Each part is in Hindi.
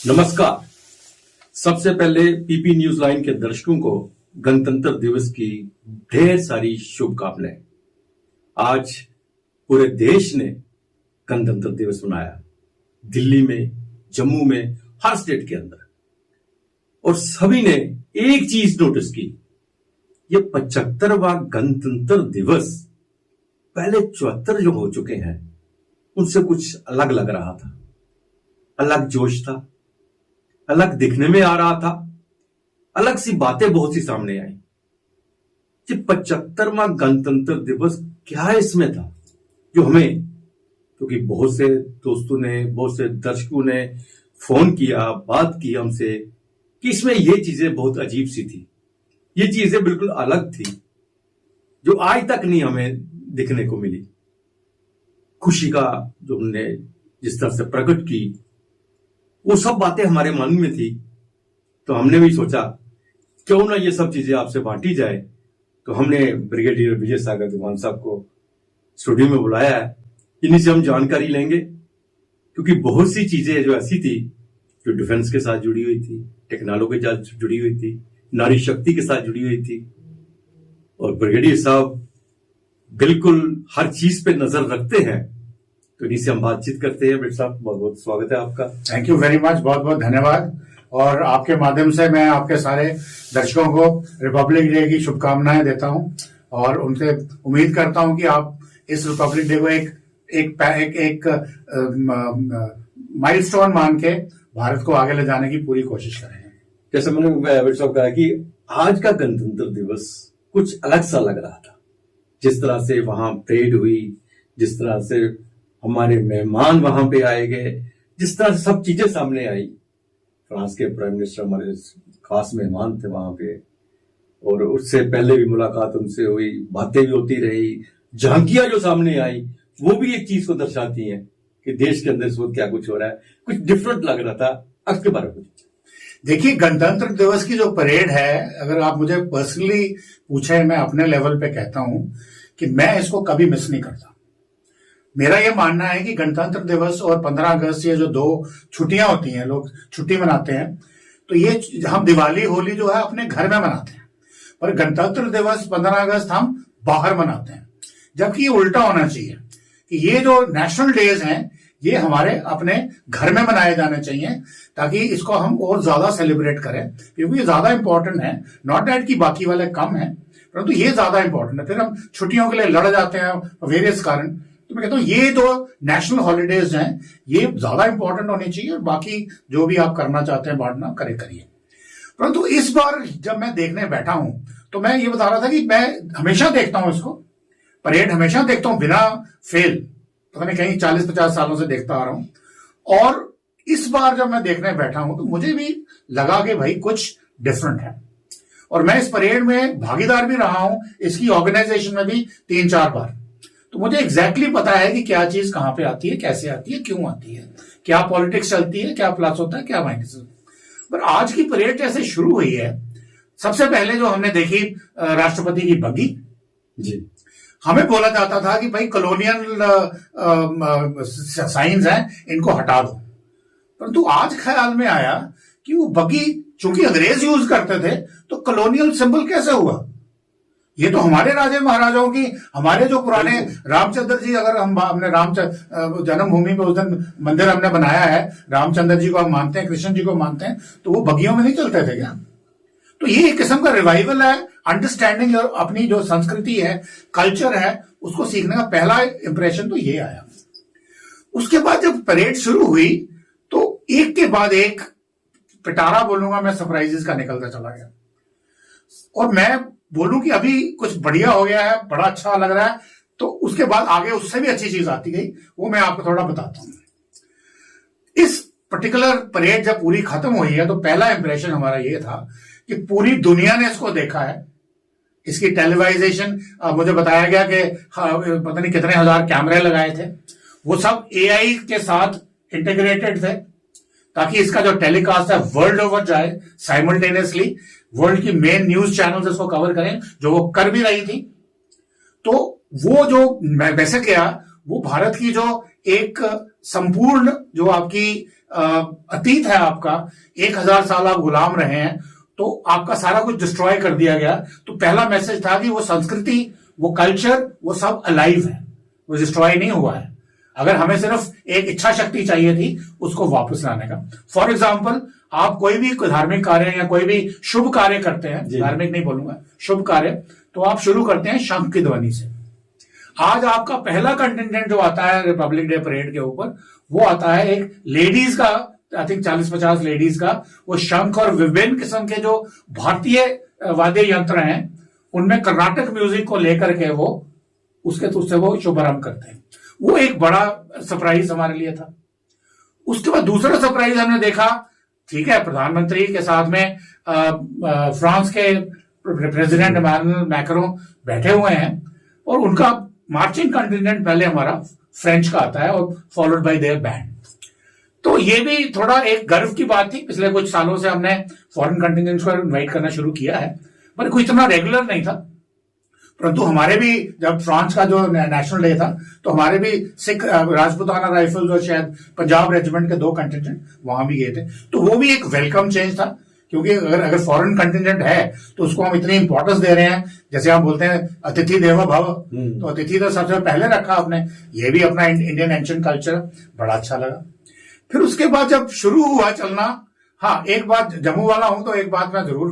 नमस्कार। सबसे पहले पीपी न्यूज लाइन के दर्शकों को गणतंत्र दिवस की ढेर सारी शुभकामनाएं। आज पूरे देश ने गणतंत्र दिवस मनाया, दिल्ली में, जम्मू में, हर स्टेट के अंदर, और सभी ने एक चीज नोटिस की, ये 75वां गणतंत्र दिवस पहले 74 जो हो चुके हैं उनसे कुछ अलग लग रहा था, अलग जोश था, अलग दिखने में आ रहा था, अलग सी बातें बहुत सी सामने आई। ये 75वां गणतंत्र दिवस क्या इसमें था जो हमें, क्योंकि बहुत से दोस्तों ने, बहुत से दर्शकों ने फोन किया, बात की हमसे कि इसमें ये चीजें बहुत अजीब सी थी, ये चीजें बिल्कुल अलग थी जो आज तक नहीं हमें दिखने को मिली। खुशी का जो हमने जिस तरह से प्रकट की, वो सब बातें हमारे मन में थी, तो हमने भी सोचा क्यों ना ये सब चीजें आपसे बांटी जाए। तो हमने ब्रिगेडियर विजय सागर दीवान साहब को स्टूडियो में बुलाया है, इन्हीं से हम जानकारी लेंगे, क्योंकि बहुत सी चीजें जो ऐसी थी जो डिफेंस के साथ जुड़ी हुई थी, टेक्नोलॉजी के साथ जुड़ी हुई थी, नारी शक्ति के साथ जुड़ी हुई थी, और ब्रिगेडियर साहब बिल्कुल हर चीज पे नजर रखते हैं, तो इन्हीं से हम बातचीत करते हैं। साहब, बहुत बहुत स्वागत है आपका। थैंक यू वेरी मच, बहुत बहुत धन्यवाद। और आपके माध्यम से मैं आपके सारे दर्शकों को रिपब्लिक डे की शुभकामनाएं देता हूं, और उनसे उम्मीद करता हूं कि आप इस रिपब्लिक डे को एक माइलस्टोन मान के भारत को आगे ले जाने की पूरी कोशिश करेंगे। जैसे मैंने साहब कहा कि आज का गणतंत्र दिवस कुछ अलग सा लग रहा था, जिस तरह से वहां परेड हुई, जिस तरह से हमारे मेहमान वहां पे आए गए, जिस तरह से सब चीजें सामने आई। फ्रांस के प्राइम मिनिस्टर हमारे खास मेहमान थे वहां पे, और उससे पहले भी मुलाकात उनसे हुई, बातें भी होती रही, झांकियां जो सामने आई वो भी एक चीज को दर्शाती हैं कि देश के अंदर इस वक्त क्या कुछ हो रहा है, कुछ डिफरेंट लग रहा था। उसके बारे में देखिए, गणतंत्र दिवस की जो परेड है, अगर आप मुझे पर्सनली पूछे, मैं अपने लेवल पे कहता हूं कि मैं इसको कभी मिस नहीं करता। मेरा यह मानना है कि गणतंत्र दिवस और 15 अगस्त ये जो दो छुट्टियां होती हैं, लोग छुट्टी मनाते हैं, तो ये हम दिवाली होली जो है अपने घर में मनाते हैं, पर गणतंत्र दिवस 15 अगस्त हम बाहर मनाते हैं। जबकि ये उल्टा होना चाहिए कि ये जो नेशनल डेज हैं ये हमारे अपने घर में मनाए जाने चाहिए, ताकि इसको हम और ज्यादा सेलिब्रेट करें, क्योंकि ये ज्यादा इंपॉर्टेंट है। नॉट दैट कि बाकी वाले कम है, परंतु ये ज्यादा इंपॉर्टेंट है। फिर हम छुट्टियों के लिए लड़ जाते हैं वेरियस कारण। तो मैं कहता हूं ये दो नेशनल हॉलीडेज हैं, ये ज्यादा इंपॉर्टेंट होनी चाहिए, और बाकी जो भी आप करना चाहते हैं बांटना करिए। परंतु इस बार जब मैं देखने बैठा हूं तो मैं ये बता रहा था कि मैं हमेशा देखता हूं इसको, परेड हमेशा देखता हूं बिना फेल, पता नहीं कहीं 40-50 सालों से देखता आ रहा हूं। और इस बार जब मैं देखने बैठा हूं तो मुझे भी लगा कि भाई कुछ डिफरेंट है, और मैं इस परेड में भागीदार भी रहा हूं, इसकी ऑर्गेनाइजेशन में भी 3-4 बार। तो मुझे एग्जैक्टली पता है कि क्या चीज कहां पे आती है, कैसे आती है, क्यों आती है, क्या पॉलिटिक्स चलती है, क्या प्लस होता है, क्या माइनस होता है। पर आज की परेड जैसे शुरू हुई है, सबसे पहले जो हमने देखी राष्ट्रपति की बग्गी जी, हमें बोला जाता था कि भाई कॉलोनियल साइंस हैं, इनको हटा दो। परंतु आज ख्याल में आया कि वो बग्गी चूंकि अंग्रेज यूज करते थे, तो कॉलोनियल सिंबल कैसे हुआ। ये तो हमारे राजे महाराजाओं की, हमारे जो पुराने रामचंद्र जी, अगर हमने जन्मभूमि पे उस दिन मंदिर हमने बनाया है, रामचंद्र जी को हम मानते हैं, कृष्ण जी को मानते हैं, तो वो बग्गियों में नहीं चलते थे क्या। तो ये एक किस्म का रिवाइवल है, अंडरस्टैंडिंग, और अपनी जो संस्कृति है, कल्चर है, उसको सीखने का पहला इंप्रेशन तो ये आया। उसके बाद जब परेड शुरू हुई तो एक के बाद एक पिटारा बोलूंगा मैं, सरप्राइजेस का निकलता चला गया। और मैं बोलूं कि अभी कुछ बढ़िया हो गया है, बड़ा अच्छा लग रहा है, तो उसके बाद आगे उससे भी अच्छी चीज आती गई, वो मैं आपको थोड़ा बताता हूं। इस पर्टिकुलर परेड जब पूरी खत्म हुई है तो पहला इंप्रेशन हमारा ये था कि पूरी दुनिया ने इसको देखा है। इसकी टेलीवाइजेशन मुझे बताया गया कि पता नहीं कितने हजार कैमरे लगाए थे, वो सब एआई के साथ इंटीग्रेटेड थे, ताकि इसका जो टेलीकास्ट है वर्ल्ड ओवर जाए, साइमल्टेनियसली वर्ल्ड की मेन न्यूज चैनल्स इसको कवर करें, जो वो कर भी रही थी। तो वो जो मैसेज गया, वो भारत की जो एक संपूर्ण जो आपकी अतीत है आपका, 1000 साल आप गुलाम रहे हैं, तो आपका सारा कुछ डिस्ट्रॉय कर दिया गया। तो पहला मैसेज था कि वो संस्कृति, वो कल्चर, वो सब अलाइव है, वो डिस्ट्रॉय नहीं हुआ है। अगर हमें सिर्फ एक इच्छा शक्ति चाहिए थी उसको वापस लाने का। फॉर एग्जाम्पल, आप कोई भी धार्मिक कार्य या कोई भी शुभ कार्य करते हैं, धार्मिक नहीं बोलूंगा, शुभ कार्य, तो आप शुरू करते हैं शंख की ध्वनि से। आज आपका पहला कंटिजेंट जो आता है रिपब्लिक डे परेड के ऊपर, वो आता है एक लेडीज का, आई थिंक 40-50 लेडीज का, वो शंख और विभिन्न किस्म के जो भारतीय वाद्य यंत्र हैं उनमें कर्नाटक म्यूजिक को लेकर के वो उससे वो शुभारंभ करते हैं। वो एक बड़ा सरप्राइज हमारे लिए था। उसके बाद दूसरा सरप्राइज हमने देखा, ठीक है, प्रधानमंत्री के साथ में फ्रांस के प्रेसिडेंट इमैनुअल मैक्रों बैठे हुए हैं और उनका मार्चिंग कंटिजेंट पहले हमारा फ्रेंच का आता है और फॉलोड बाय देयर बैंड। तो ये भी थोड़ा एक गर्व की बात थी। पिछले कुछ सालों से हमने फॉरेन कंटिजेंट्स को इनवाइट करना शुरू किया है, पर कोई इतना रेगुलर नहीं था। परंतु हमारे भी जब फ्रांस का जो नेशनल डे था, तो हमारे भी सिख राजपूताना राइफल्स और शायद पंजाब रेजिमेंट के 2 कंटिजेंट वहां भी गए थे। तो वो भी एक वेलकम चेंज था, क्योंकि अगर फॉरेन कंटिजेंट है तो उसको हम इतनी इंपॉर्टेंस दे रहे हैं। जैसे हम बोलते हैं अतिथि देवो भव, तो अतिथि तो सबसे पहले रखा आपने। ये भी अपना इंडियन एंशिएंट कल्चर, बड़ा अच्छा लगा। फिर उसके बाद जब शुरू हुआ चलना, हाँ, एक बात, जम्मू वाला हूं तो एक बात मैं जरूर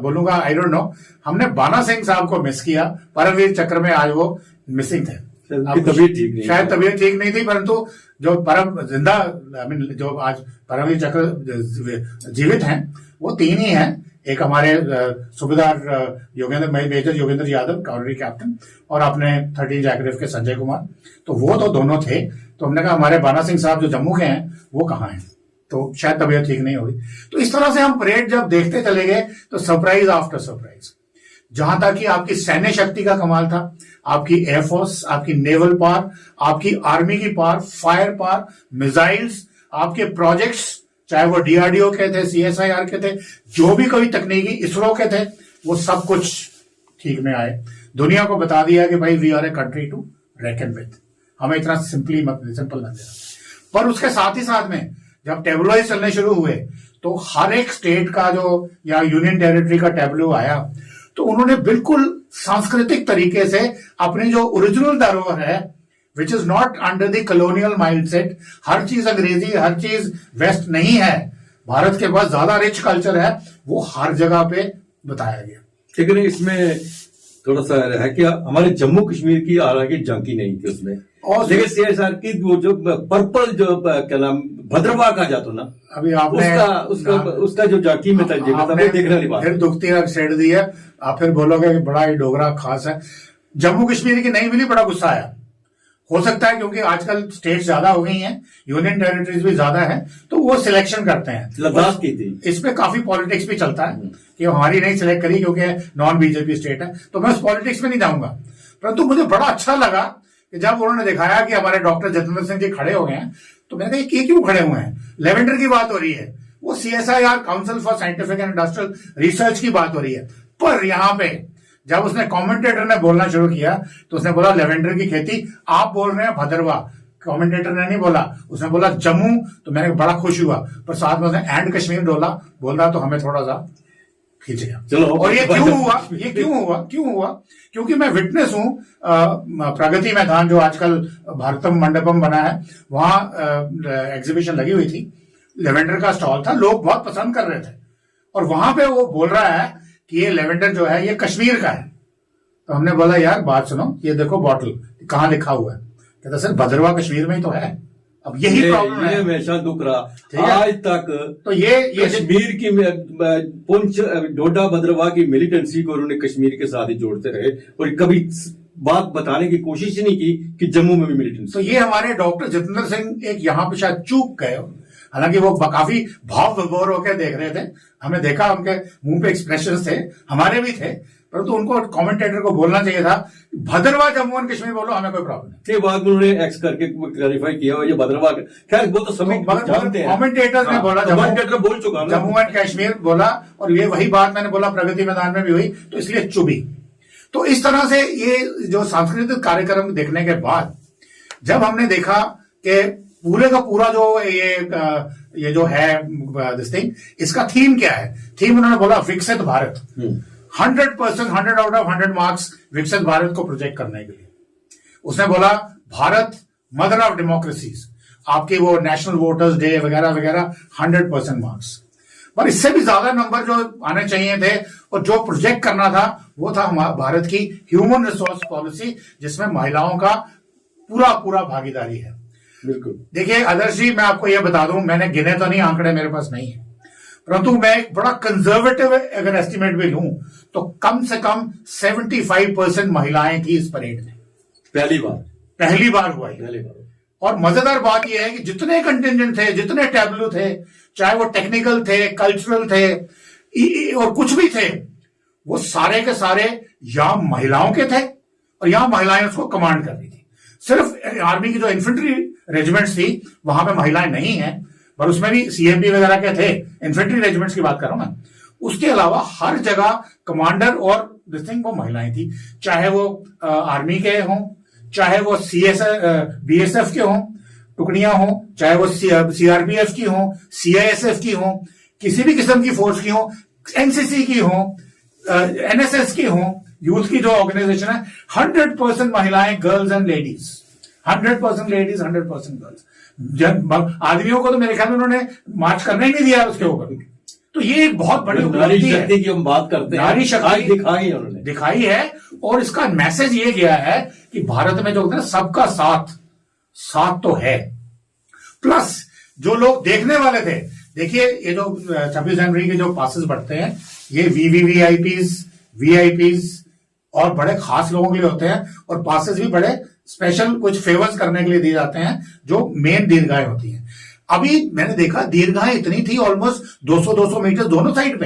बोलूंगा, आई डोंट नो, हमने बाना सिंह साहब को मिस किया। परमवीर चक्र में आज वो मिसिंग थे, तबीयत ठीक नहीं, शायद तबीयत ठीक नहीं थी, परंतु जो परम जिंदा, आई मीन जो आज परमवीर चक्र जीवित हैं वो 3 ही हैं। एक हमारे सूबेदार मेजर योगेंद्र यादव, कावलरी कैप्टन, और अपने 13 जैकरेफ के संजय कुमार। तो वो तो दोनों थे। तो हमने कहा हमारे बाना सिंह साहब जो जम्मू के हैं वो कहाँ हैं, तो शायद तबीयत ठीक नहीं होगी। तो इस तरह से हम परेड जब देखते चले गए तो सरप्राइज आफ्टर सरप्राइज, जहां तक कि आपकी सैन्य शक्ति का कमाल था, आपकी एयरफोर्स, आपकी नेवल पावर, आपकी आर्मी की पावर, फायर पावर, मिसाइल्स, आपके प्रोजेक्ट्स, चाहे वो डीआरडीओ के थे, सीएसआईआर के थे, जो भी कोई तकनीकी, इसरो के थे, वो सब कुछ ठीक में आए। दुनिया को बता दिया कि भाई we are a country to reckon with. हमें इतना सिंपल मत देना। पर उसके साथ ही साथ में जब टेबलोइड चलने शुरू हुए तो हर एक स्टेट का जो या यूनियन टेरिटरी का टेबलो आया, तो उन्होंने बिल्कुल सांस्कृतिक तरीके से अपनी जो ओरिजिनल धरोहर है, which is not under the colonial mindset, हर चीज अंग्रेजी, हर चीज वेस्ट नहीं है, भारत के पास ज्यादा रिच कल्चर है, वो हर जगह पे बताया गया। लेकिन इसमें थोड़ा सा है कि हमारे जम्मू कश्मीर की हालांकि झांकी नहीं थी उसमें, और लेकिन सीएसआर की वो जो पर्पल जो क्या नाम भद्रवाह कहा जाता ना, अभी आपने उसका जो झांकी में देखने वाली बात, फिर दुखती सेड़ दी है। आप फिर बोलोगे कि बड़ा ही डोगरा खास है। जम्मू कश्मीर की नहीं मिली, बड़ा गुस्सा आया। हो सकता है क्योंकि आजकल स्टेट ज्यादा हो गई हैं, यूनियन टेरिटरीज भी ज्यादा है, तो वो सिलेक्शन करते हैं। लद्दाख की थी, इसमें काफी पॉलिटिक्स भी चलता है कि हमारी नहीं सिलेक्ट करी क्योंकि नॉन बीजेपी स्टेट है, तो मैं उस पॉलिटिक्स में नहीं जाऊंगा। परंतु मुझे बड़ा अच्छा लगा कि जब उन्होंने दिखाया कि हमारे डॉक्टर जितेंद्र सिंह जी खड़े हो गए हैं, तो मैंने कहा ये क्यों खड़े हुए हैं। लेवेंडर की बात हो रही है, वो CSIR council for scientific and industrial research की बात हो रही है। पर यहां पे जब उसने कमेंटेटर ने बोलना शुरू किया तो उसने बोला लेवेंडर की खेती, आप बोल रहे हैं भद्रवाह। कमेंटेटर ने नहीं बोला, उसने बोला जम्मू। तो मैंने बड़ा खुश हुआ, पर साथ में उसने एंड कश्मीर बोल रहा, तो हमें थोड़ा सा खींच गया। चलो, और ये क्यों हुआ? क्योंकि मैं विटनेस हूं प्रगति मैदान, जो आजकल भारतम मंडपम बना है, वहां एग्जीबिशन लगी हुई थी, लेवेंडर का स्टॉल था, लोग बहुत पसंद कर रहे थे। और वहां पे वो बोल रहा है कि ये लेवेंडर जो है ये कश्मीर का है। तो हमने बोला यार बात सुनो, ये देखो बॉटल कहाँ लिखा हुआ है। कहता सर भद्रवाह कश्मीर में ही तो है। अब यही प्रॉब्लम है, हमेशा दुख रहा आज तक। तो ये कश्मीर की पुंछ डोडा भद्रवाह की मिलिटेंसी को उन्होंने कश्मीर के साथ ही जोड़ते रहे और कभी बात बताने की कोशिश ही नहीं की कि जम्मू में भी मिलिटेंसी। तो ये हमारे डॉक्टर जितेंद्र सिंह एक यहाँ पे शायद चूक गए। हालांकि वो काफी भाव विभोर होकर देख रहे थे, हमने देखा उनके मुंह पे एक्सप्रेशंस थे, हमारे भी थे, परंतु उनको कमेंटेटर को बोलना चाहिए था भद्रवाह जम्मू एंड कश्मीर बोलो, हमें कोई प्रॉब्लम नहीं। के बाद उन्होंने एक्स करके क्लैरिफाई किया ये भद्रवाह, खैर वो तो सभी जानते हैं। कमेंटेटर ने बोला, कमेंटेटर बोल चुका, जम्मू एंड कश्मीर बोला, और ये वही बात मैंने बोला प्रगति मैदान में भी हुई, तो इसलिए चुभी। तो इस तरह से ये जो सांस्कृतिक कार्यक्रम देखने के बाद जब हमने देखा कि पूरे का पूरा जो ये जो है दिस थिंग, इसका थीम क्या है? थीम उन्होंने बोला विकसित भारत। 100%, 100 आउट ऑफ 100 मार्क्स विकसित भारत को प्रोजेक्ट करने के लिए। उसने बोला भारत मदर ऑफ डेमोक्रेसीज, आपके वो नेशनल वोटर्स डे वगैरह वगैरह 100% मार्क्स। पर इससे भी ज्यादा नंबर जो आने चाहिए थे और जो प्रोजेक्ट करना था वो था भारत की ह्यूमन रिसोर्स पॉलिसी, जिसमें महिलाओं का पूरा पूरा भागीदारी है। बिल्कुल। देखिए आदर्श जी, मैं आपको यह बता दूं, मैंने गिने तो नहीं, आंकड़े मेरे पास नहीं है, परंतु मैं एक बड़ा कंजर्वेटिव अगर एस्टिमेट भी लूं तो कम से कम 75% महिलाएं थी इस परेड में। पहली बार हुआ है। और मजेदार बात यह है कि जितने कंटिजेंट थे, जितने टैब्लू थे, चाहे वो टेक्निकल थे, कल्चरल थे और कुछ भी थे, वो सारे के सारे यहां महिलाओं के थे और यहां महिलाएं उसको कमांड कर रही थी। सिर्फ आर्मी की जो इन्फेंट्री रेजिमेंट्स थी वहां पे महिलाएं नहीं है, पर उसमें भी सीएमपी वगैरह के थे, इन्फेंट्री रेजिमेंट्स की बात कर रहा हूं मैं। उसके अलावा हर जगह कमांडर और दिस थिंग वो महिलाएं थी, चाहे वो आर्मी के हों, चाहे वो बीएसएफ के हों टुकड़ियां हों, चाहे वो सीआरपीएफ की हों, सीआईएसएफ की हों, किसी भी किस्म की फोर्स की हों, एनसीसी की हों, एनएसएस की हों, यूथ की जो ऑर्गेनाइजेशन है, 100% महिलाएं, girls and ladies, 100% ladies, 100% girls. आदमियों को तो मेरे ख्याल में उन्होंने मार्च करने ही नहीं दिया उसके ऊपर। तो ये एक बहुत बड़ी नारी शक्ति की हम बात करते हैं, नारी शक्ति दिखाई है। और इसका मैसेज ये गया है कि भारत में जो होता है सबका साथ तो है। प्लस जो लोग देखने वाले थे, देखिए ये जो 26 जनवरी के जो पासेस बढ़ते हैं, ये वीआईपीज और बड़े खास लोगों के लिए होते हैं, और पासेस भी बड़े स्पेशल कुछ फेवर्स करने के लिए दिए जाते हैं, जो मेन दीर्घाएं होती हैं। अभी मैंने देखा दीर्घाएं इतनी थी, ऑलमोस्ट 200 मीटर दोनों साइड पे।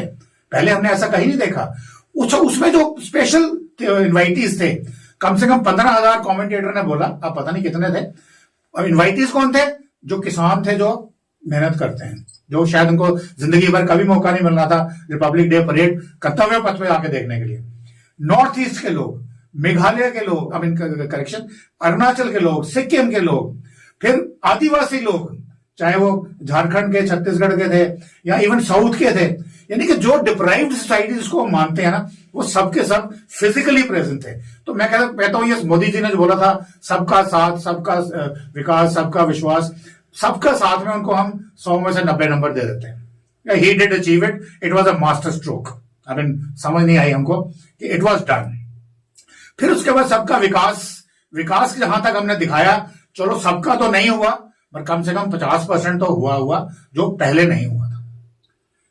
पहले हमने ऐसा कहीं नहीं देखा। उसमें जो स्पेशल इन्वाइटीज थे, कम से कम 15,000 कमेंटेटर ने बोला, अब पता नहीं कितने थे। और इन्वाइटीज कौन थे? जो किसान थे, जो मेहनत करते हैं, जो शायद उनको जिंदगी भर कभी मौका नहीं मिल रहा था रिपब्लिक डे परेड कर्तव्य पथ पे आके देखने के लिए। नॉर्थ ईस्ट के लोग, मेघालय के लोग, अरुणाचल के लोग, सिक्किम के लोग, फिर आदिवासी लोग, चाहे वो झारखंड के, छत्तीसगढ़ के थे या इवन साउथ के थे, यानी कि जो डिप्राइव्ड सोसाइटी जिसको हम मानते हैं ना, वो सबके सब फिजिकली प्रेजेंट थे। तो मैं कहता हूं, ये मोदी जी ने जो बोला था, सबका साथ, सबका विकास, सबका विश्वास, सबका साथ में उनको हम 100 में से 90 नंबर दे देते हैं। He did achieve it, it was a master stroke. समझ नहीं आई हमको कि इट वॉज डन। फिर उसके बाद सबका विकास जहां तक हमने दिखाया, चलो सबका तो नहीं हुआ, पर कम से कम 50% तो हुआ जो पहले नहीं हुआ था।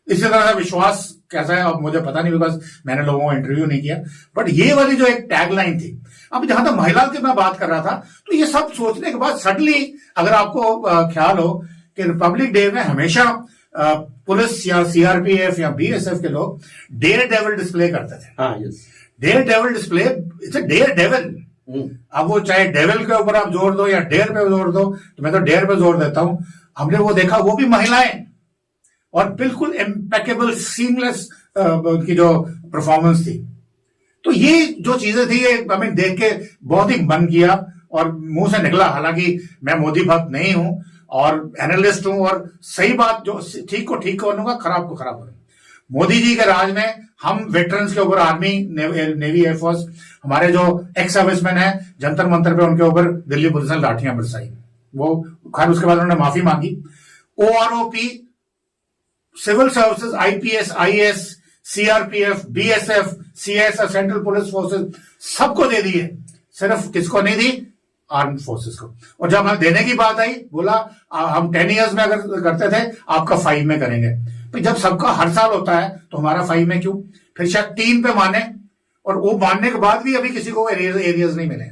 इसी तरह से विश्वास कैसा है अब मुझे पता नहीं, बिकॉज मैंने लोगों को इंटरव्यू नहीं किया, बट ये वाली जो एक टैगलाइन थी। अब जहां तक महिलाओं की मैं बात कर रहा था, तो ये सब सोचने के बाद सडनली अगर आपको ख्याल हो कि रिपब्लिक डे में हमेशा पुलिस या सीआरपीएफ या बीएसएफ के लोग डेयर डेविल डिस्प्ले करते थे। Daredevil display, it's a daredevil. अब वो चाहे डेविल के ऊपर आप जोर दो या डेयर पे जोर दो, तो मैं तो डेयर पे जोर देता हूं। हमने वो देखा, वो भी महिलाएं, और बिल्कुल इम्पेकेबल सीमलेस की जो परफॉर्मेंस थी। तो ये जो चीजें थी, ये हमें देख के बहुत ही मन किया और मुंह से निकला। हालांकि मैं मोदी भक्त नहीं हूं और एनालिस्ट हूं, और सही बात जो ठीक को ठीक करूंगा, खराब को खराब करूंगा। मोदी जी के राज में हम वेटरन्स के ऊपर, आर्मी, नेवी, एयरफोर्स, हमारे जो एक्स सर्विसमैन है, जंतर मंतर पे उनके ऊपर दिल्ली पुलिस ने लाठियां बरसाई। वो खैर उसके बाद उन्होंने माफी मांगी। OROP, civil services, IPS, IAS, CRPF, BSF, CSF, central police forces, सबको दे दी है। सिर्फ किसको नहीं दी? आर्म्ड फोर्सेस को। और जब हमें देने की बात आई, बोला हम 10 ईयर्स में अगर करते थे, आपका 5 में करेंगे। तो जब सबका हर साल होता है तो हमारा 5 में क्यों? फिर शायद 3 पे माने, और वो मानने के बाद भी अभी किसी को एरियाज नहीं मिले।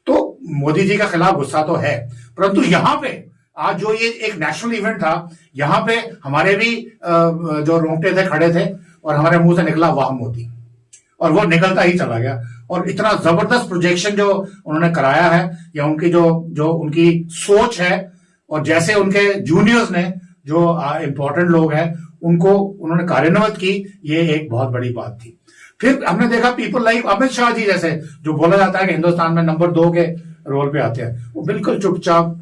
तो मोदी जी का खिलाफ गुस्सा तो है, परंतु यहां पे आज जो ये एक नेशनल इवेंट था, यहां पे हमारे भी जो रोंगटे थे खड़े थे, और हमारे मुंह से निकला वाह मोदी, और वो निकलता ही चला गया। और इतना जबरदस्त प्रोजेक्शन जो उन्होंने कराया है, या उनकी जो उनकी सोच है, और जैसे उनके जूनियर्स ने, जो इंपॉर्टेंट लोग हैं, उनको उन्होंने कार्यान्वित की, ये एक बहुत बड़ी बात थी। फिर हमने देखा पीपल लाइक अमित शाह जी जैसे, जो बोला जाता है कि हिंदुस्तान में नंबर 2 के रोल पे आते हैं, वो बिल्कुल चुपचाप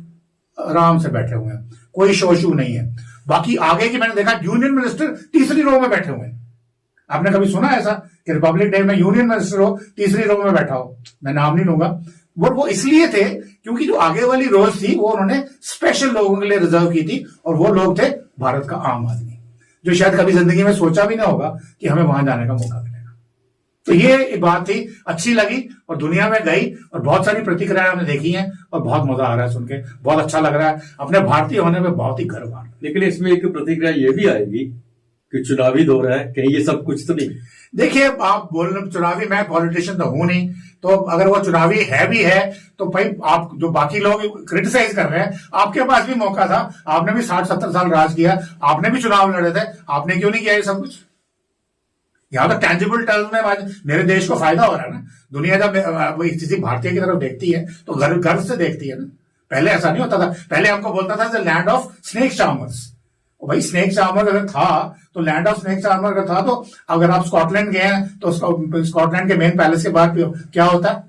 आराम से बैठे हुए हैं, कोई शो शू नहीं है। बाकी आगे की मैंने देखा यूनियन मिनिस्टर तीसरी रो में बैठे हुए हैं। आपने कभी सुना ऐसा कि रिपब्लिक डे में यूनियन मिनिस्टर हो तीसरी रो में बैठा हो? मैं नाम नहीं लूंगा। वो इसलिए थे क्योंकि जो आगे वाली रोज थी वो उन्होंने स्पेशल लोगों के लिए रिजर्व की थी, और वो लोग थे भारत का आम आदमी, जो शायद कभी जिंदगी में सोचा भी ना होगा कि हमें वहां जाने का मौका मिलेगा। तो ये एक बात थी, अच्छी लगी और दुनिया में गई और बहुत सारी प्रतिक्रियाएं हमने देखी हैं और बहुत मजा आ रहा है सुन के, बहुत अच्छा लग रहा है, अपने भारतीय होने में बहुत ही गर्व आ रहा है। लेकिन इसमें एक प्रतिक्रिया ये भी आएगी कि चुनावी दौर है, कहीं ये सब कुछ तो नहीं? देखिए, आप बोल चुनावी, मैं पॉलिटिशियन तो हूं नहीं, तो अगर वो चुनावी है भी है तो भाई आप जो बाकी लोग क्रिटिसाइज कर रहे हैं, आपके पास भी मौका था, आपने भी 60-70 साल राज किया, आपने भी चुनाव लड़े थे, आपने क्यों नहीं किया ये सब कुछ? यहां तो टेंजिबल टर्म्स में मेरे देश को फायदा हो रहा है ना। दुनिया जब किसी भारतीय की तरफ देखती है तो गर्व से देखती है ना। पहले ऐसा नहीं होता था, पहले हमको बोलता था the land of snake charmers. भाई स्नेक चार्मर अगर था तो लैंड ऑफ स्नेक चार्मर अगर था, तो अगर आप स्कॉटलैंड गए हैं तो स्कॉटलैंड के मेन पैलेस के बाहर क्या होता है?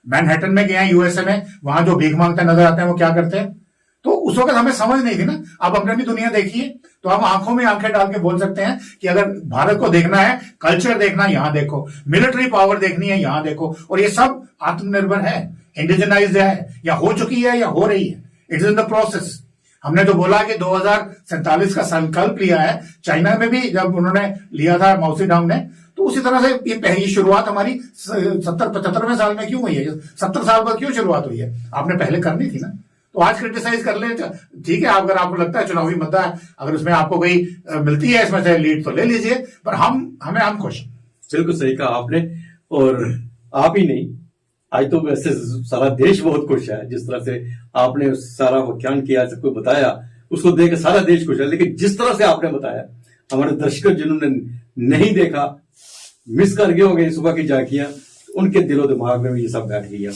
मैनहट्टन में गए हैं यूएसए में, वहां जो भीख मांगते नजर आते हैं वो क्या करते हैं? तो उस वक्त हमें समझ नहीं थी ना। अब हमने भी दुनिया देखी है तो हम आंखों में आंखें डाल के बोल सकते हैं कि अगर भारत को देखना है, कल्चर देखना है, यहां देखो, मिलिट्री पावर देखनी है, यहां देखो, और ये सब आत्मनिर्भर है, इंडिजिनाइज्ड है, या हो चुकी है या हो रही है, it is in the process. हमने जो बोला कि 2047 का संकल्प लिया है, चाइना में भी जब उन्होंने लिया था माओ डांग ने, तो उसी तरह से ये पहली शुरुआत हमारी 70-75वें साल में क्यों हुई है? 70 साल बाद क्यों शुरुआत हुई है? आपने पहले करनी थी ना। तो आज क्रिटिसाइज कर ले, ठीक है, अगर आपको लगता है चुनावी मुद्दा है, अगर उसमें आपको कोई मिलती है इसमें से लीड तो ले लीजिए, पर हम खुश। बिल्कुल सही कहा आपने, और आप ही नहीं, आज तो वैसे सारा देश बहुत खुश है जिस तरह से आपने सारा व्याख्यान किया, सबको बताया, उसको देख सारा देश खुश है। लेकिन जिस तरह से आपने बताया, हमारे दर्शक जिन्होंने नहीं देखा, मिस कर गए होंगे सुबह की झांकियां, उनके दिलो दिमाग में भी ये सब बैठ गया।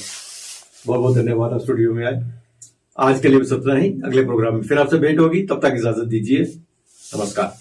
बहुत बहुत धन्यवाद, आप स्टूडियो में आए। आज के लिए बस इतना ही, अगले प्रोग्राम में फिर आपसे भेंट होगी, तब तक इजाजत दीजिए, नमस्कार।